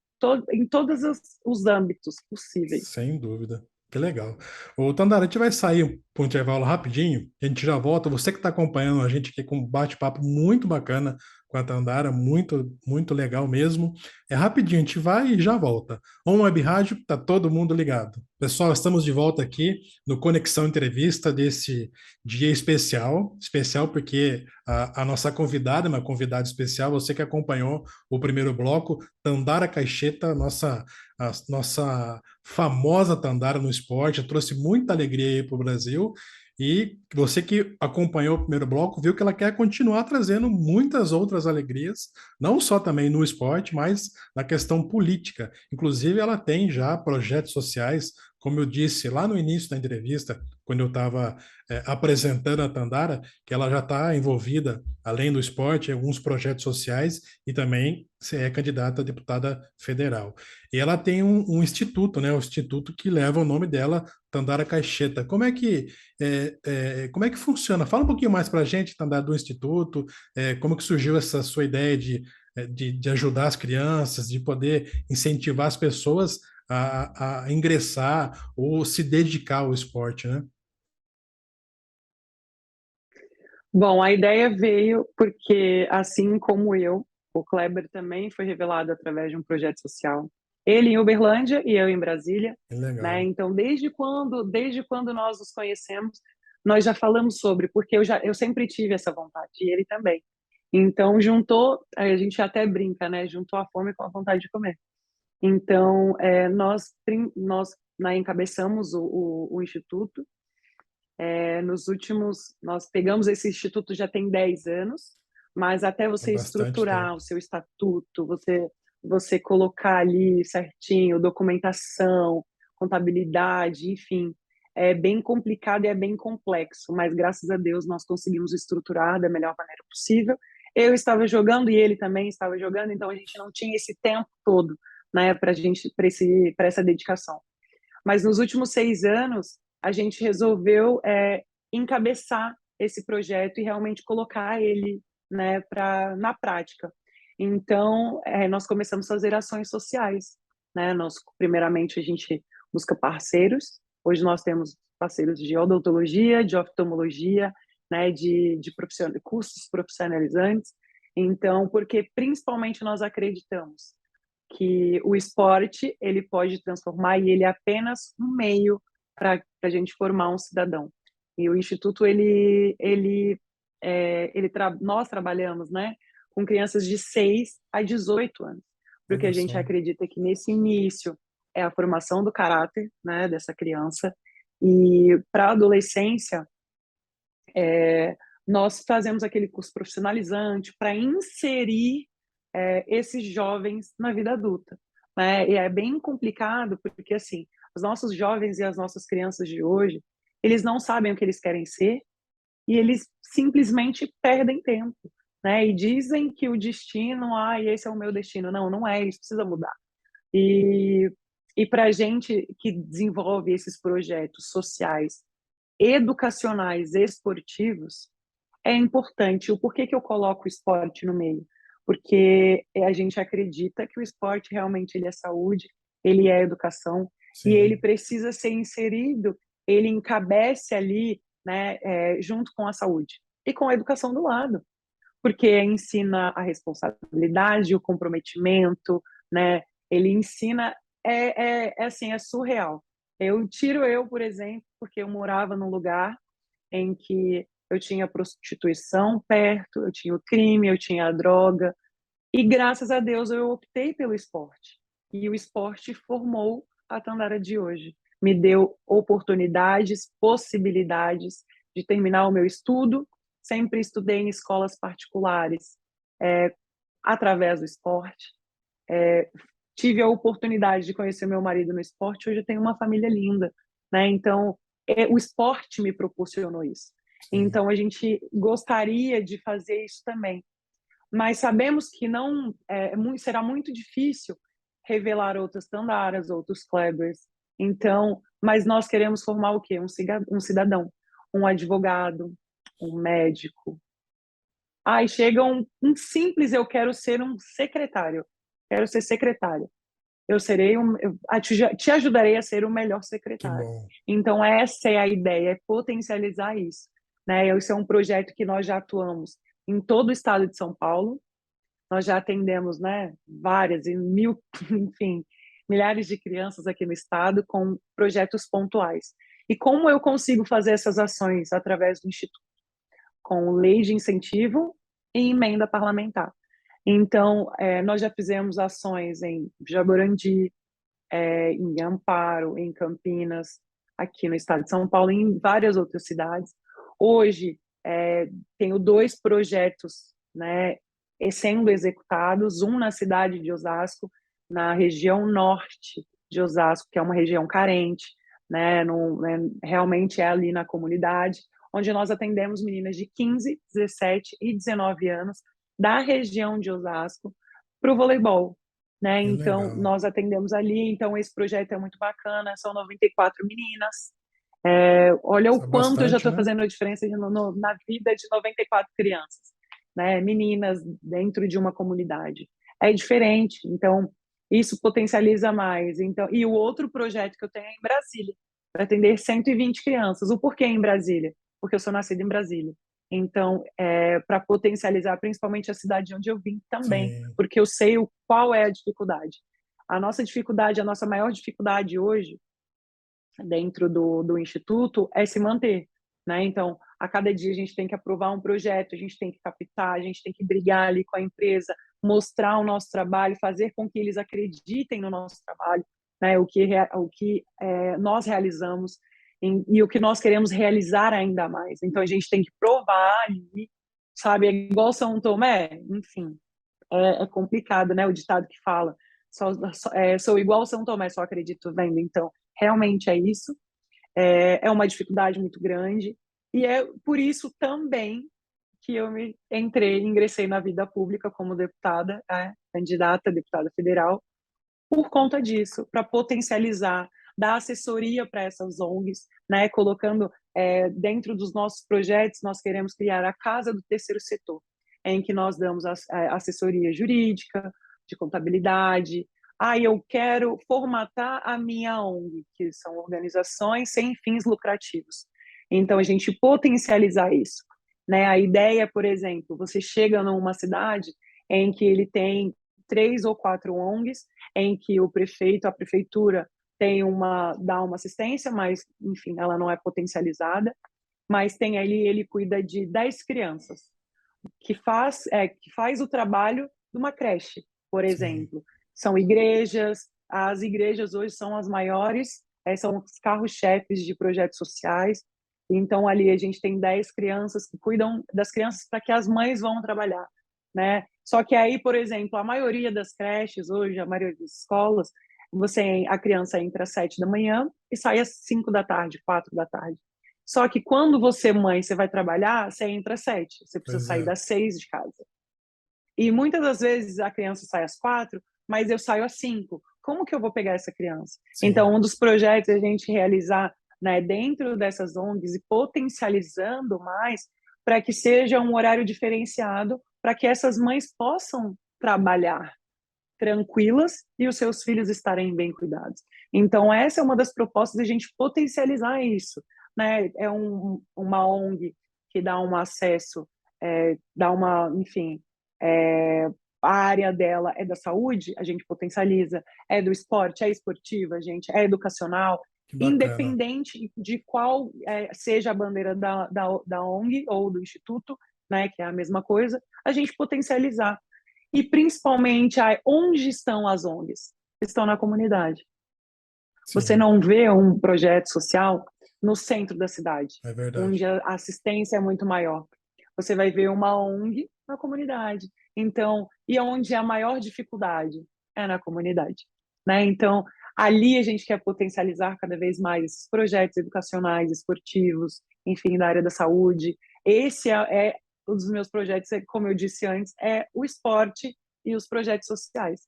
B: em todos os âmbitos possíveis.
A: Sem dúvida. Que legal. O Tandara, a gente vai sair para um intervalo rapidinho, a gente já volta. Você que está acompanhando a gente aqui com um bate-papo muito bacana com a Tandara, muito, muito legal mesmo. É rapidinho, a gente vai e já volta. On Web Rádio, tá todo mundo ligado. Pessoal, estamos de volta aqui no Conexão Entrevista desse dia especial, especial porque a nossa convidada, uma convidada especial, você que acompanhou o primeiro bloco, Tandara Caixeta, a nossa famosa Tandara no esporte, trouxe muita alegria aí para o Brasil. E você que acompanhou o primeiro bloco viu que ela quer continuar trazendo muitas outras alegrias, não só também no esporte, mas na questão política. Inclusive, ela tem já projetos sociais, como eu disse lá no início da entrevista, quando eu estava apresentando a Tandara, que ela já está envolvida, além do esporte, em alguns projetos sociais e também é candidata a deputada federal. E ela tem um instituto, né? O instituto que leva o nome dela, Tandara Caixeta. Como é que funciona? Fala um pouquinho mais para a gente, Tandara, do instituto, como que surgiu essa sua ideia de ajudar as crianças, de poder incentivar as pessoas a ingressar ou se dedicar ao esporte, né?
B: Bom, a ideia veio porque, assim como eu, o Kleber também foi revelado através de um projeto social. Ele em Uberlândia e eu em Brasília,
A: Que
B: né?
A: legal.
B: Então, desde quando nós nos conhecemos, nós já falamos sobre, porque eu sempre tive essa vontade, e ele também. Então, juntou, a gente até brinca, né? Juntou a fome com a vontade de comer. Então, nós né, encabeçamos o Instituto. Nós pegamos esse instituto já tem 10 anos, mas até
A: É
B: você
A: bastante
B: estruturar
A: tempo.
B: o seu estatuto, você colocar ali certinho, documentação, contabilidade, enfim, é bem complicado e é bem complexo, mas graças a Deus nós conseguimos estruturar da melhor maneira possível. Eu estava jogando e ele também estava jogando, então a gente não tinha esse tempo todo, né, para essa dedicação. Mas nos últimos 6 anos, a gente resolveu encabeçar esse projeto e realmente colocar ele, né, na prática. Então, nós começamos a fazer ações sociais, né? Primeiramente, a gente busca parceiros. Hoje nós temos parceiros de odontologia, de oftalmologia, né, de cursos profissionalizantes. Então, porque principalmente nós acreditamos que o esporte ele pode transformar e ele é apenas um meio para a gente formar um cidadão. E o Instituto, nós trabalhamos, né, com crianças de 6 a 18 anos, porque
A: Olha
B: a gente
A: só.
B: acredita que nesse início é a formação do caráter, né, dessa criança, e para a adolescência, nós fazemos aquele curso profissionalizante para inserir esses jovens na vida adulta, né? E é bem complicado porque assim, os nossos jovens e as nossas crianças de hoje, eles não sabem o que eles querem ser e eles simplesmente perdem tempo, né? E dizem que o destino, esse é o meu destino. Não, não é, isso precisa mudar. E, e para a gente que desenvolve esses projetos sociais, educacionais, esportivos, é importante. O porquê que eu coloco o esporte no meio? Porque a gente acredita que o esporte realmente ele é saúde, ele é educação, e ele
A: Sim,
B: precisa ser inserido, ele encabece ali, né, junto com a saúde e com a educação do lado, porque ensina a responsabilidade, o comprometimento, né? Ele ensina, assim, é surreal. Eu, por exemplo, porque eu morava num lugar em que eu tinha prostituição perto, eu tinha o crime, eu tinha a droga, e graças a Deus eu optei pelo esporte. E o esporte formou a Tandara de hoje. Me deu oportunidades, possibilidades de terminar o meu estudo. Sempre estudei em escolas particulares, é, através do esporte. É, tive a oportunidade de conhecer meu marido no esporte. Hoje eu tenho uma família linda, né? Então, o esporte me proporcionou isso.
A: sim.
B: Então, a gente gostaria de fazer isso também, mas sabemos que não será muito difícil revelar outras Tandaras, outros Klebers. Então, mas nós queremos formar o quê? Um cidadão, um advogado, um médico. Aí chega um simples, eu quero ser um secretário, quero ser secretária. Eu serei te ajudarei a ser o melhor
A: Que
B: secretário.
A: bom.
B: Então essa é a ideia, é potencializar isso, né? Esse é um projeto que nós já atuamos em todo o estado de São Paulo. Nós já atendemos, né, várias e mil, enfim, milhares de crianças aqui no estado com projetos pontuais. E como eu consigo fazer essas ações através do Instituto? Com lei de incentivo e emenda parlamentar. Então, nós já fizemos ações em Jaborandi, em Amparo, em Campinas, aqui no estado de São Paulo e em várias outras cidades. Hoje, tenho 2 projetos, né, sendo executados, um na cidade de Osasco, na região norte de Osasco, que é uma região carente, né, realmente é ali na comunidade, onde nós atendemos meninas de 15, 17 e 19 anos da região de Osasco para o voleibol, né?
A: Que
B: Então,
A: legal.
B: nós atendemos ali. Então, esse projeto é muito bacana. São 94 meninas. Olha o
A: Isso é
B: quanto eu já
A: bastante,
B: estou
A: né?
B: fazendo a diferença na vida de 94 crianças, né? Meninas dentro de uma comunidade. É diferente. Então, isso potencializa mais. Então, e o outro projeto que eu tenho é em Brasília, para atender 120 crianças. O porquê em Brasília? Porque eu sou nascida em Brasília. Então, para potencializar principalmente a cidade onde eu vim também,
A: Sim.
B: porque eu sei qual é a dificuldade. A nossa dificuldade, a nossa maior dificuldade hoje, dentro do Instituto, é se manter, né? Então, a cada dia a gente tem que aprovar um projeto, a gente tem que captar, a gente tem que brigar ali com a empresa, mostrar o nosso trabalho, fazer com que eles acreditem no nosso trabalho, né? O que nós realizamos e o que nós queremos realizar ainda mais. Então, a gente tem que provar ali, sabe? É igual São Tomé, enfim, é complicado, né? O ditado que fala, sou igual São Tomé, só acredito vendo. Então, realmente é isso. É uma dificuldade muito grande. E é por isso também que eu ingressei na vida pública como deputada, candidata a deputada federal, por conta disso, para potencializar. dar assessoria para essas ONGs, né? Colocando dentro dos nossos projetos, nós queremos criar a Casa do Terceiro Setor, em que nós damos assessoria jurídica, de contabilidade. Eu quero formatar a minha ONG, que são organizações sem fins lucrativos. Então, a gente potencializar isso, né? A ideia, por exemplo, você chega numa cidade em que ele tem 3 ou 4 ONGs, em que o prefeito, a prefeitura dá uma assistência, mas, enfim, ela não é potencializada, mas tem ali, ele cuida de 10 crianças, que faz o trabalho de uma creche, por
A: Sim.
B: exemplo. São igrejas, as igrejas hoje são as maiores, são os carros-chefes de projetos sociais, então ali a gente tem 10 crianças que cuidam das crianças para que as mães vão trabalhar, né? Só que aí, por exemplo, a maioria das creches hoje, a maioria das escolas, a criança entra às 7 da manhã e sai às 5 da tarde, 4 da tarde. Só que quando você, mãe, você vai trabalhar, você entra às 7, você precisa
A: Pois
B: sair
A: é.
B: das 6 de casa. E muitas das vezes a criança sai às 4, mas eu saio às 5. Como que eu vou pegar essa criança?
A: Sim.
B: Então, um dos projetos é a gente realizar, né, dentro dessas ONGs e potencializando mais para que seja um horário diferenciado, para que essas mães possam trabalhar tranquilas e os seus filhos estarem bem cuidados. Então, essa é uma das propostas de a gente potencializar isso, né? É uma ONG que dá um acesso, enfim, a área dela é da saúde, a gente potencializa, é do esporte, é esportiva, gente, é educacional,
A: Que bacana.
B: independente de qual seja a bandeira da ONG ou do instituto, né, que é a mesma coisa, a gente potencializar. E principalmente, onde estão as ONGs? Estão na comunidade. Você
A: Sim,
B: não vê um projeto social no centro da cidade,
A: é verdade.
B: onde a assistência é muito maior. Você vai ver uma ONG na comunidade. Então, e onde a maior dificuldade é na comunidade, né? Então, ali a gente quer potencializar cada vez mais esses projetos educacionais, esportivos, enfim, da área da saúde. Esse é um dos meus projetos, como eu disse antes, é o esporte e os projetos sociais.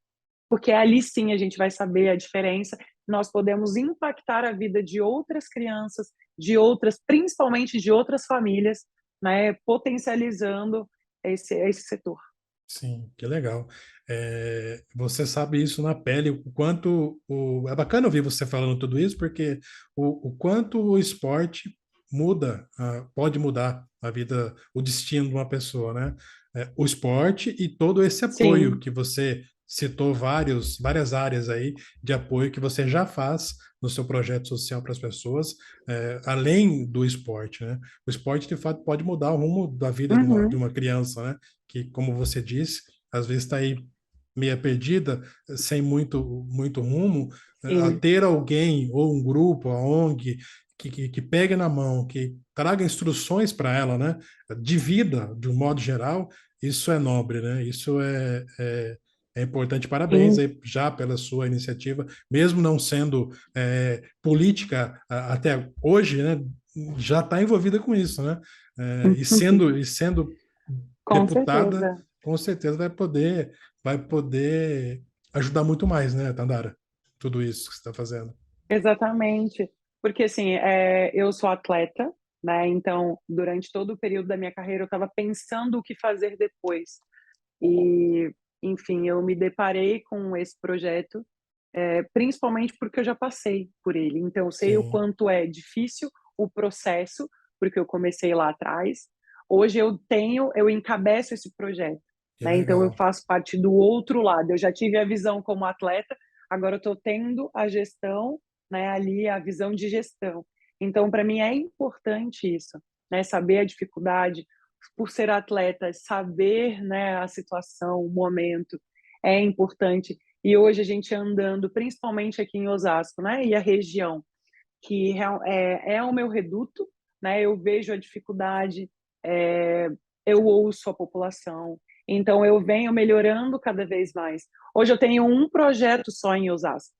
B: Porque ali sim a gente vai saber a diferença, nós podemos impactar a vida de outras crianças, principalmente de outras famílias, né, potencializando esse setor.
A: Sim, que legal. Você sabe isso na pele, o quanto é bacana ouvir você falando tudo isso, porque o quanto o esporte muda, pode mudar a vida, o destino de uma pessoa, né? O esporte e todo esse apoio
B: Sim.
A: que você citou várias áreas aí de apoio que você já faz no seu projeto social para as pessoas, além do esporte, né? O esporte, de fato, pode mudar o rumo da vida de
B: Uhum.
A: uma criança, né? Que, como você disse, às vezes está aí meia perdida, sem muito rumo, a
B: Sim.
A: ter alguém ou um grupo, a ONG, que pegue na mão, que traga instruções para ela, né, de vida, de um modo geral, isso é nobre, né? Isso é importante. Parabéns
B: Sim.
A: aí já pela sua iniciativa, mesmo não sendo política até hoje, né? Já está envolvida com isso, né? E sendo
B: Com
A: deputada,
B: certeza.
A: com certeza vai poder ajudar muito mais, né, Tandara? Tudo isso que você está fazendo.
B: Exatamente. Porque, assim, eu sou atleta, né? Então, durante todo o período da minha carreira, eu estava pensando o que fazer depois. E, enfim, eu me deparei com esse projeto, principalmente porque eu já passei por ele. Então, eu sei o
A: Sim,
B: quanto é difícil o processo, porque eu comecei lá atrás. Hoje eu encabeço esse projeto,
A: que
B: né? Então, eu
A: legal.
B: faço parte do outro lado. Eu já tive a visão como atleta, agora eu estou tendo a gestão, né? Ali, a visão de gestão. Então, para mim é importante isso, né? Saber a dificuldade, por ser atleta, saber, né, a situação, o momento é importante. E hoje a gente andando, principalmente aqui em Osasco, né, e a região, que é o meu reduto, né, eu vejo a dificuldade, é, eu ouço a população, então eu venho melhorando cada vez mais. Hoje eu tenho um projeto só em Osasco.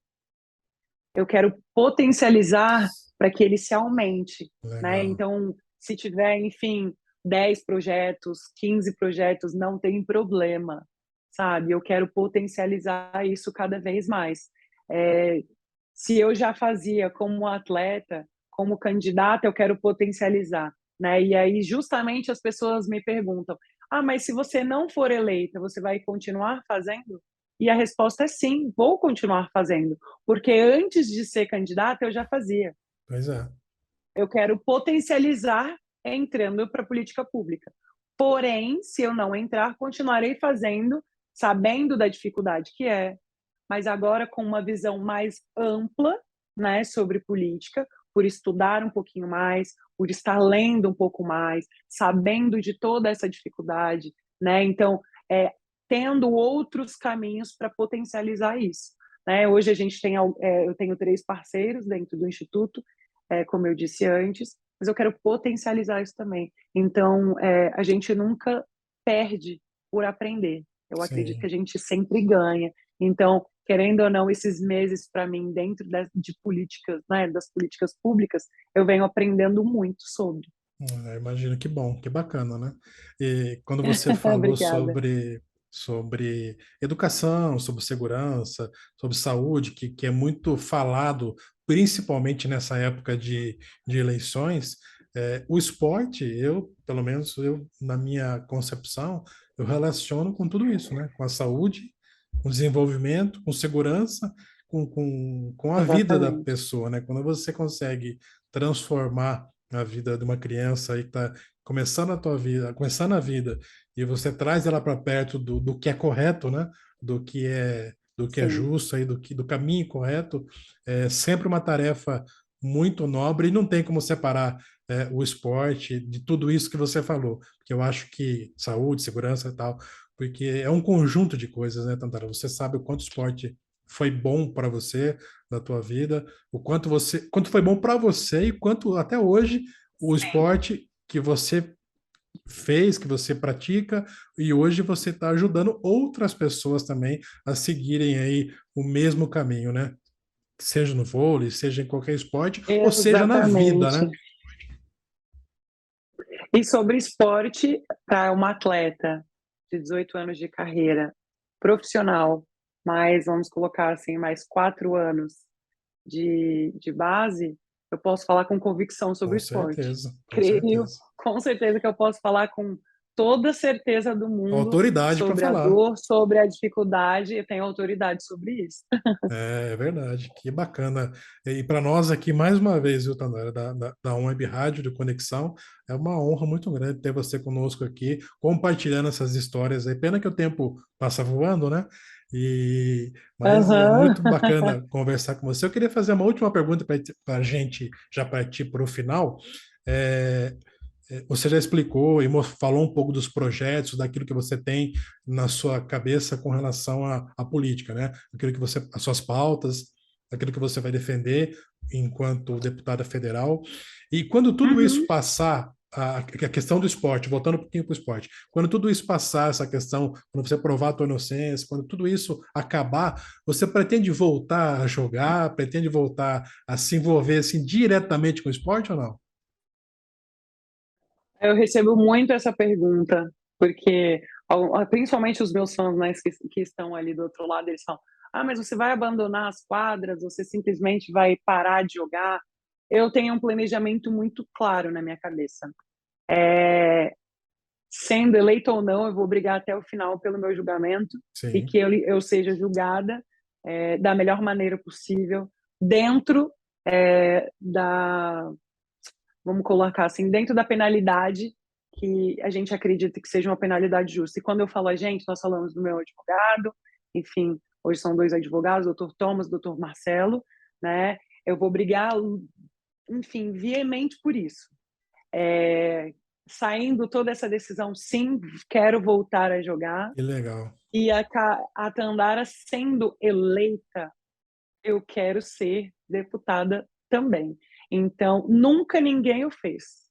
B: Eu quero potencializar para que ele se aumente, né?
A: Legal.
B: Então, se tiver, enfim, 10 projetos, 15 projetos, não tem problema, sabe? Eu quero potencializar isso cada vez mais. É, Se eu já fazia como atleta, como candidata, eu quero potencializar, né? E aí, justamente, as pessoas me perguntam: ah, mas se você não for eleita, você vai continuar fazendo? E a resposta é sim, vou continuar fazendo, porque antes de ser candidata eu já fazia.
A: Pois é.
B: Eu quero potencializar entrando para a política pública. Porém, se eu não entrar, continuarei fazendo, sabendo da dificuldade que é, mas agora com uma visão mais ampla, né, sobre política, por estudar um pouquinho mais, por estar lendo um pouco mais, sabendo de toda essa dificuldade, né? Então, tendo outros caminhos para potencializar isso. Né? Hoje a gente tem, eu tenho 3 parceiros dentro do Instituto, como eu disse antes, mas eu quero potencializar isso também. Então, a gente nunca perde por aprender. Eu acredito que
A: Sim.
B: a gente sempre ganha. Então, querendo ou não, esses meses para mim dentro de políticas, né, das políticas públicas, eu venho aprendendo muito sobre.
A: Imagino que bom, que bacana, né? E quando você falou
B: Obrigada.
A: sobre educação, sobre segurança, sobre saúde, que é muito falado, principalmente nessa época de eleições, o esporte, pelo menos eu, na minha concepção, eu relaciono com tudo isso, né? Com a saúde, com desenvolvimento, com segurança, com a vida da
B: Exatamente.
A: pessoa, né? Quando você consegue transformar a vida de uma criança aí que está começando a tua vida, começando a vida, e você traz ela para perto do que é correto, né? Do que é
B: Sim.
A: justo aí, do caminho correto, é sempre uma tarefa muito nobre e não tem como separar o esporte de tudo isso que você falou, porque eu acho que saúde, segurança e tal, porque é um conjunto de coisas, né, Tantara? Você sabe o quanto o esporte foi bom para você na tua vida, o quanto foi bom para você e quanto até hoje o
B: Sim.
A: esporte que você fez, que você pratica, e hoje você está ajudando outras pessoas também a seguirem aí o mesmo caminho, né? Seja no vôlei, seja em qualquer esporte, ou seja na vida,
B: Exatamente.
A: né?
B: E sobre esporte, para uma atleta de 18 anos de carreira profissional, mais, vamos colocar assim, mais 4 anos de base, eu posso falar com convicção sobre
A: Com
B: o esporte.
A: certeza, com
B: Creio,
A: certeza.
B: com certeza, que eu posso falar com toda certeza do mundo
A: Autoridade para
B: sobre a
A: falar.
B: dor, sobre a dificuldade, e tenho autoridade sobre isso.
A: É verdade, que bacana. E para nós aqui, mais uma vez, viu, Tanara, da Web Rádio de Conexão, é uma honra muito grande ter você conosco aqui, compartilhando essas histórias aí. Pena que o tempo passa voando, né? Mas é
B: Aham.
A: muito bacana conversar com você. Eu queria fazer uma última pergunta para a gente já partir para o final. É, Você já explicou e falou um pouco dos projetos, daquilo que você tem na sua cabeça com relação à política, né? Aquilo que você, as suas pautas, aquilo que você vai defender enquanto deputada federal. E quando tudo isso
B: Uhum.
A: passar, a questão do esporte, voltando um pouquinho para o esporte, quando tudo isso passar, essa questão, quando você provar a tua inocência, quando tudo isso acabar, você pretende voltar a jogar, pretende voltar a se envolver assim diretamente com o esporte ou não?
B: Eu recebo muito essa pergunta, porque principalmente os meus fãs, né, que estão ali do outro lado, eles falam: ah, mas você vai abandonar as quadras, você simplesmente vai parar de jogar? Eu tenho um planejamento muito claro na minha cabeça. Sendo eleita ou não, eu vou brigar até o final pelo meu julgamento e
A: Sim,
B: que eu seja julgada da melhor maneira possível, dentro da, vamos colocar assim, dentro da penalidade que a gente acredita que seja uma penalidade justa. E quando eu falo a gente, nós falamos do meu advogado, enfim, hoje são 2 advogados, doutor Thomas, doutor Marcelo, né? Eu vou brigar, enfim, veemente por isso. É, saindo toda essa decisão, sim, quero voltar a jogar.
A: que legal.
B: E a Tandara sendo eleita, eu quero ser deputada também. Então, nunca ninguém o fez.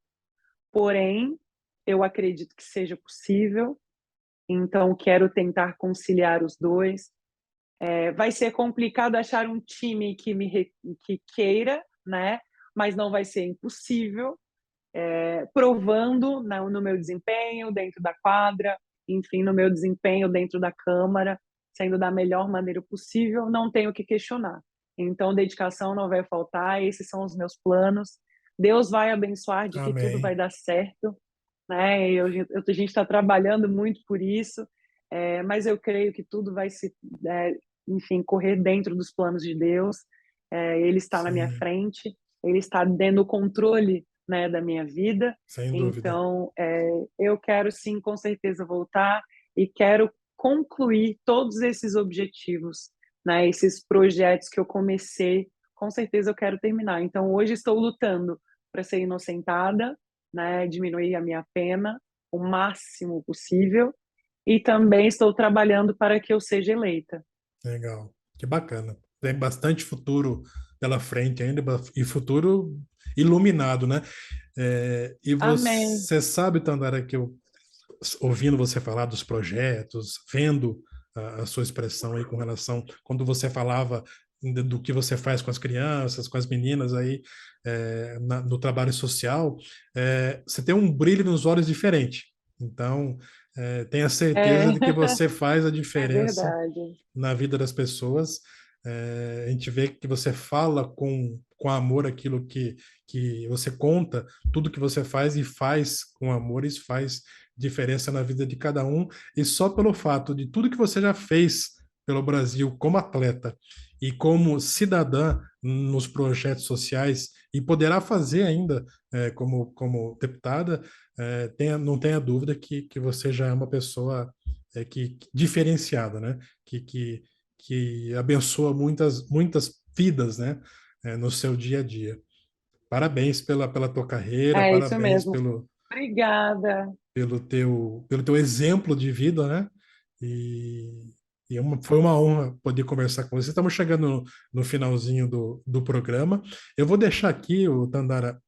B: Porém, eu acredito que seja possível. Então, quero tentar conciliar os dois. Vai ser complicado achar um time que queira, né? Mas não vai ser impossível. Provando no meu desempenho dentro da quadra, enfim, no meu desempenho dentro da Câmara, sendo da melhor maneira possível, não tenho o que questionar. Então, dedicação não vai faltar, esses são os meus planos. Deus vai abençoar de que tudo vai
A: Amém.
B: dar certo, né? A gente está trabalhando muito por isso, mas eu creio que tudo vai é, enfim, correr dentro dos planos de Deus. Ele está na minha
A: Sim,
B: frente, ele está dando o controle, né, da minha vida.
A: sem dúvida.
B: Então, eu quero sim, com certeza, voltar e quero concluir todos esses objetivos, né, esses projetos que eu comecei, com certeza eu quero terminar. Então, hoje estou lutando para ser inocentada, né, diminuir a minha pena o máximo possível e também estou trabalhando para que eu seja eleita.
A: Legal. Que bacana. Tem bastante futuro pela frente ainda, e futuro iluminado, né? E
B: Amém.
A: você sabe, Tandara, que eu, ouvindo você falar dos projetos, vendo a sua expressão aí com relação, quando você falava do que você faz com as crianças, com as meninas aí, no trabalho social, você tem um brilho nos olhos diferente. Então, tenha certeza
B: É,
A: de que você faz a
B: é
A: diferença
B: verdade.
A: na vida das pessoas. A gente vê que você fala com amor aquilo que você conta, tudo que você faz e faz com amor, isso faz diferença na vida de cada um. E só pelo fato de tudo que você já fez pelo Brasil como atleta e como cidadã nos projetos sociais e poderá fazer ainda como deputada, não tenha dúvida que você já é uma pessoa diferenciada, né? Que abençoa muitas vidas, né, no seu dia a dia. Parabéns pela tua carreira,
B: É isso
A: parabéns
B: mesmo. Obrigada.
A: pelo teu exemplo de vida, né? E, foi uma honra poder conversar com você. Estamos chegando no finalzinho do programa. Eu vou deixar aqui, o Tandara,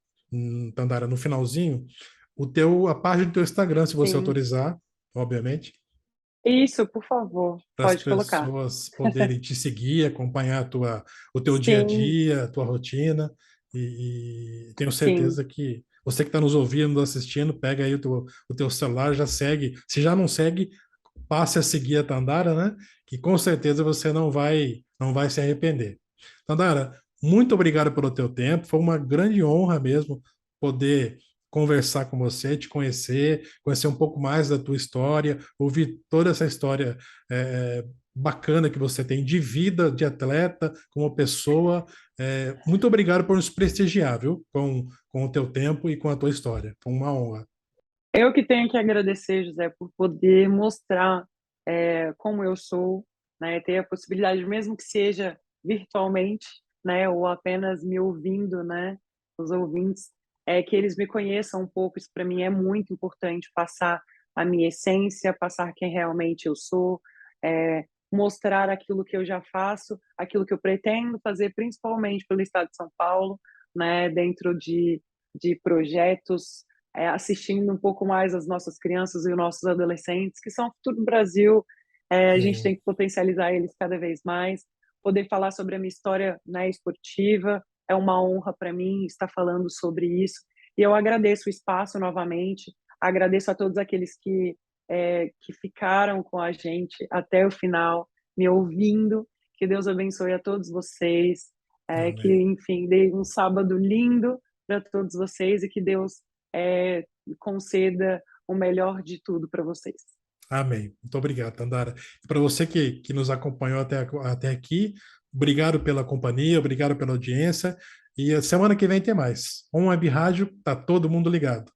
A: Tandara, no finalzinho, a página do teu Instagram, se você
B: Sim.
A: autorizar, obviamente,
B: Isso, por favor,
A: para as
B: pode colocar.
A: pessoas poderem te seguir, acompanhar o teu dia a
B: Sim,
A: dia, a tua rotina. E tenho
B: sim.
A: certeza que você que está nos ouvindo, assistindo, pega aí o teu celular, já segue. Se já não segue, passe a seguir a Tandara, né? Que com certeza você não vai se arrepender. Tandara, muito obrigado pelo teu tempo. Foi uma grande honra mesmo poder conversar com você, te conhecer um pouco mais da tua história, ouvir toda essa história bacana que você tem de vida, de atleta, como pessoa. Muito obrigado por nos prestigiar, viu? Com o teu tempo e com a tua história. Foi uma honra.
B: Eu que tenho que agradecer, José, por poder mostrar como eu sou, né, ter a possibilidade, mesmo que seja virtualmente, né, ou apenas me ouvindo, né, os ouvintes, que eles me conheçam um pouco. Isso para mim é muito importante, passar a minha essência, passar quem realmente eu sou, mostrar aquilo que eu já faço, aquilo que eu pretendo fazer, principalmente pelo Estado de São Paulo, né, dentro de projetos, assistindo um pouco mais as nossas crianças e os nossos adolescentes, que são o futuro do Brasil. A gente tem
A: Sim.
B: que potencializar eles cada vez mais. Poder falar sobre a minha história, né, esportiva é uma honra para mim estar falando sobre isso. E eu agradeço o espaço novamente, agradeço a todos aqueles que ficaram com a gente até o final, me ouvindo. Que Deus abençoe a todos vocês, que,
A: Amém.
B: enfim, dê um sábado lindo para todos vocês e que Deus é, conceda o melhor de tudo para vocês.
A: Amém. Muito obrigado, Tandara. E para você que nos acompanhou até aqui, obrigado pela companhia, obrigado pela audiência. E a semana que vem tem mais. Web Rádio, tá todo mundo ligado.